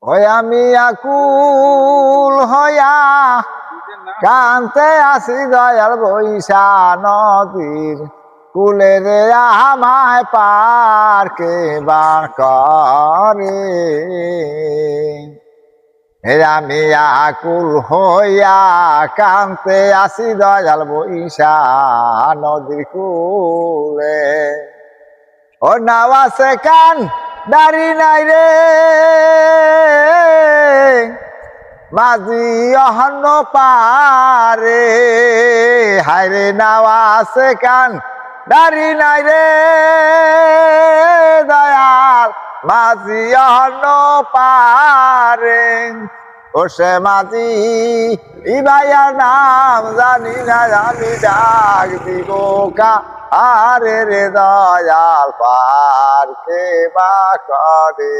ওই আমি আকুল হইয়া কান্তে আসি দয়াল বৈশা নদীর কুলে রে আমায় পার কে বা করে আমি আকুল হইয়া কান্তে আসি দয়াল বৈশা নদীর কুলে ও নাওয়া সে কান দাড়ি নাই রে মাঝি অহন্ন পারে হায়রে নাওয়া সে কান দাড়ি নাই রে দয়াল মাঝি অহন্ন পারে ও সে মাঝি ইবাইয়ার নাম জানি না আমি ডাক দিব কা আরে রে দয়াল পার কে বা করে